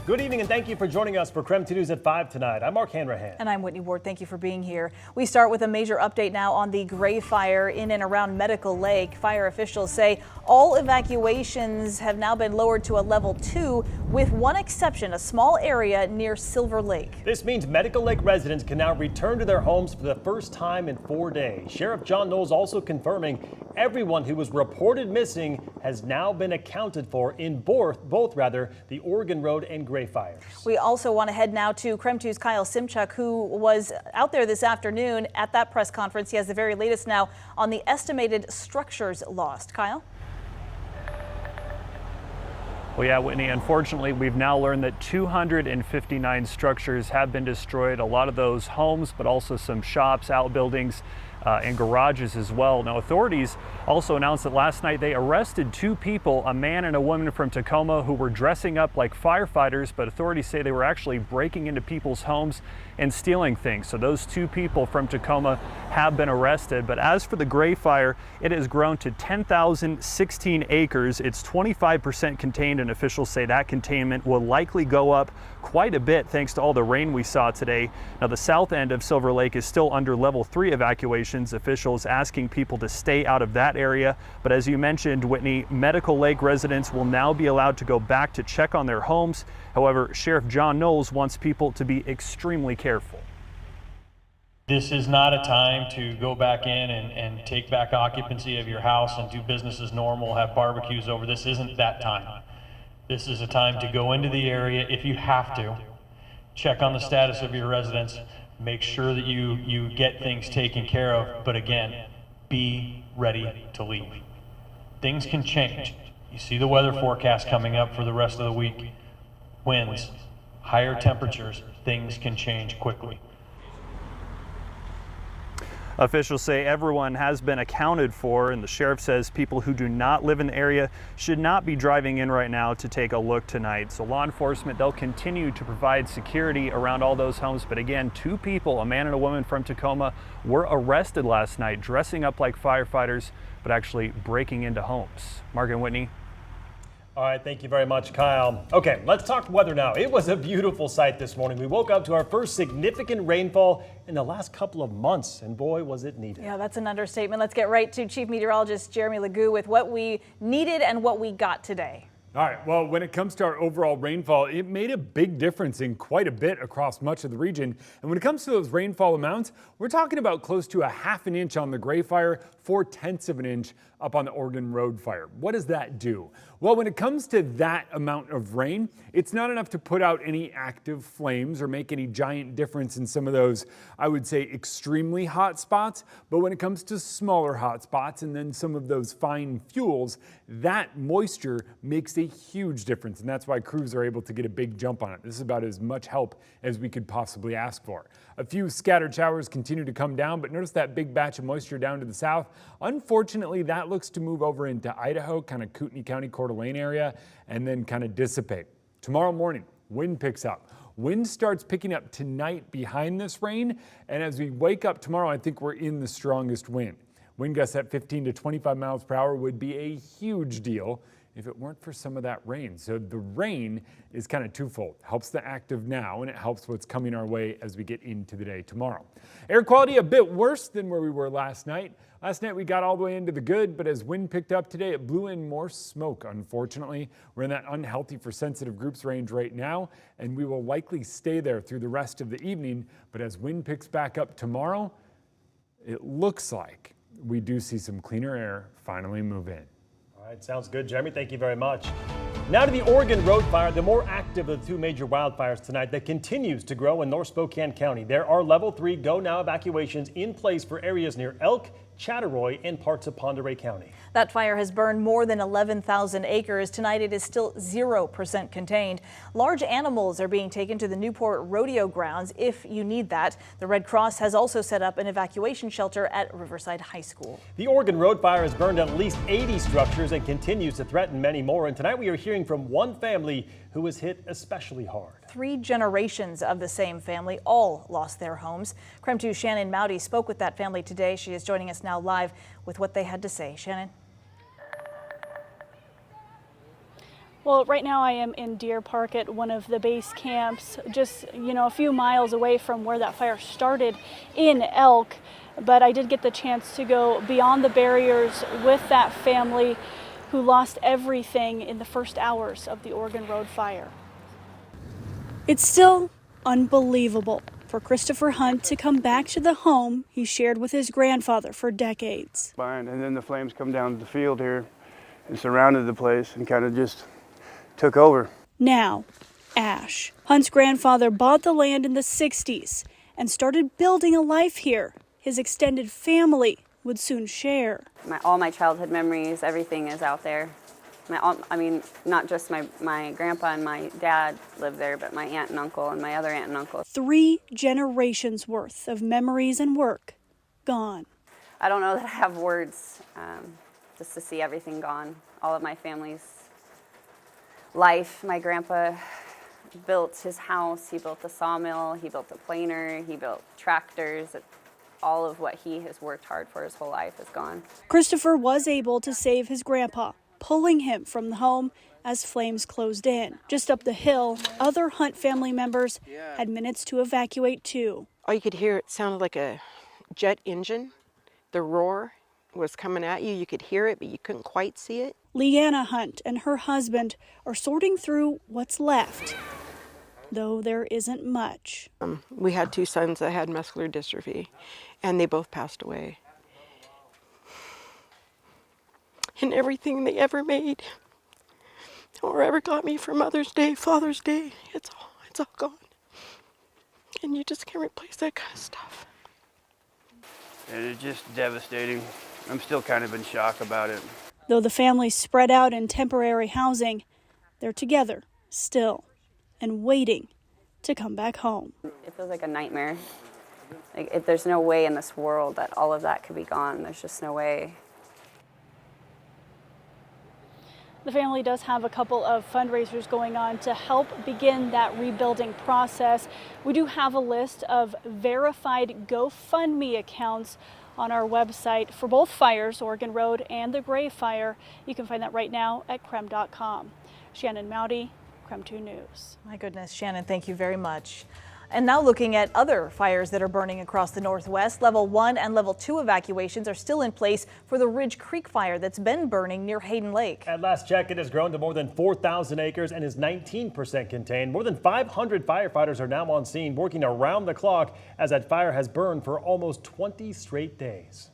Good evening and thank you for joining us for KREM 2 News at 5 tonight. I'm Mark Hanrahan. And I'm Whitney Ward. Thank you for being here. We start with a major update now on the Gray Fire in and around Medical Lake. Fire officials say all evacuations have now been lowered to a level 2, with one exception, a small area near Silver Lake. This means Medical Lake residents can now return to their homes for the first time in 4 days. Sheriff John Knowles also confirming everyone who was reported missing has now been accounted for in both the Oregon Road and Gray Fires. We also want to head now to KREM 2's Kyle Simchuk, who was out there this afternoon at that press conference. He has the very latest now on the estimated structures lost. Kyle? Well, yeah, Whitney, unfortunately, we've now learned that 259 structures have been destroyed. A lot of those homes, but also some shops, outbuildings, and garages as well. Now, authorities also announced that last night they arrested 2 people, a man and a woman from Tacoma, who were dressing up like firefighters, but authorities say they were actually breaking into people's homes and stealing things. So those 2 people from Tacoma have been arrested. But as for the Gray Fire, it has grown to 10,016 acres. It's 25% contained, and officials say that containment will likely go up quite a bit thanks to all the rain we saw today. Now, the south end of Silver Lake is still under level 3 evacuation. Officials asking people to stay out of that area. But as you mentioned, Whitney, Medical Lake residents will now be allowed to go back to check on their homes. However, Sheriff John Knowles wants people to be extremely careful. This is not a time to go back in and take back occupancy of your house and do business as normal, have barbecues over. This isn't that time. This is a time to go into the area if you have to, check on the status of your residents, make sure that you get things taken care of, but again, be ready to leave. Things can change. You see the weather forecast coming up for the rest of the week. Winds, higher temperatures, things can change quickly. Officials say everyone has been accounted for, and the sheriff says people who do not live in the area should not be driving in right now to take a look tonight. So law enforcement, they'll continue to provide security around all those homes. But again, 2 people, a man and a woman from Tacoma, were arrested last night dressing up like firefighters, but actually breaking into homes. Mark and Whitney. All right, thank you very much, Kyle. Okay, let's talk weather now. It was a beautiful sight this morning. We woke up to our first significant rainfall in the last couple of months, and boy, was it needed. Yeah, that's an understatement. Let's get right to Chief Meteorologist Jeremy Legoo with what we needed and what we got today. All right, well, when it comes to our overall rainfall, it made a big difference in quite a bit across much of the region. And when it comes to those rainfall amounts, we're talking about close to a ½ an inch on the Gray Fire, 4/10 of an inch up on the Oregon Road Fire. What does that do? Well, when it comes to that amount of rain, it's not enough to put out any active flames or make any giant difference in some of those, I would say, extremely hot spots. But when it comes to smaller hot spots and then some of those fine fuels, that moisture makes a huge difference. And that's why crews are able to get a big jump on it. This is about as much help as we could possibly ask for. A few scattered showers continue to come down, but notice that big batch of moisture down to the south. Unfortunately, that looks to move over into Idaho, kind of Kootenai County, Coeur d'Alene area, and then kind of dissipate. Tomorrow morning, wind picks up. Wind starts picking up tonight behind this rain, and as we wake up tomorrow, I think we're in the strongest wind. Wind gusts at 15 to 25 miles per hour would be a huge deal if it weren't for some of that rain. So the rain is kind of twofold. Helps the active now, and it helps what's coming our way as we get into the day tomorrow. Air quality a bit worse than where we were last night. Last night we got all the way into the good, but as wind picked up today, it blew in more smoke, unfortunately. We're in that unhealthy for sensitive groups range right now, and we will likely stay there through the rest of the evening. But as wind picks back up tomorrow, it looks like we do see some cleaner air finally move in. All right, sounds good, Jeremy. Thank you very much. Now to the Oregon Road Fire, the more active of the 2 major wildfires tonight that continues to grow in North Spokane County. There are level 3 go now evacuations in place for areas near Elk, Chattaroy, and parts of Pend Oreille County. That fire has burned more than 11,000 acres. Tonight it is still 0% contained. Large animals are being taken to the Newport Rodeo grounds if you need that. The Red Cross has also set up an evacuation shelter at Riverside High School. The Oregon Road Fire has burned at least 80 structures and continues to threaten many more. And tonight we are hearing from one family who was hit especially hard. 3 generations of the same family all lost their homes. KREM 2's Shannon Mowdy spoke with that family today. She is joining us now live with what they had to say. Shannon. Well, right now I am in Deer Park at one of the base camps, just, a few miles away from where that fire started in Elk. But I did get the chance to go beyond the barriers with that family who lost everything in the first hours of the Oregon Road fire. It's still unbelievable for Christopher Hunt to come back to the home he shared with his grandfather for decades. And then the flames come down the field here and surrounded the place and kind of just took over. Now, ash. Hunt's grandfather bought the land in the 60s and started building a life here his extended family would soon share. All my childhood memories, everything is out there. Not just my grandpa and my dad lived there, but my aunt and uncle and my other aunt and uncle. 3 generations worth of memories and work gone. I don't know that I have words just to see everything gone. All of my family's life. My grandpa built his house, he built a sawmill, he built a planer, he built tractors. All of what he has worked hard for his whole life is gone. Christopher was able to save his grandpa, pulling him from the home as flames closed in. Just up the hill, other Hunt family members had minutes to evacuate too. All you could hear, it sounded like a jet engine. The roar was coming at you. You could hear it, but you couldn't quite see it. Leanna Hunt and her husband are sorting through what's left, though there isn't much. We had 2 sons that had muscular dystrophy, and they both passed away. And everything they ever made or ever got me for Mother's Day, Father's Day, it's all gone. And you just can't replace that kind of stuff. And it's just devastating. I'm still kind of in shock about it. Though the family's spread out in temporary housing, they're together still and waiting to come back home. It feels like a nightmare. There's no way in this world that all of that could be gone. There's just no way. The family does have a couple of fundraisers going on to help begin that rebuilding process. We do have a list of verified GoFundMe accounts on our website for both fires, Oregon Road and the Gray Fire. You can find that right now at KREM.com. Shannon Mowdy, KREM 2 News. My goodness, Shannon, thank you very much. And now looking at other fires that are burning across the Northwest. Level 1 and Level 2 evacuations are still in place for the Ridge Creek fire that's been burning near Hayden Lake. At last check, it has grown to more than 4,000 acres and is 19% contained. More than 500 firefighters are now on scene working around the clock as that fire has burned for almost 20 straight days.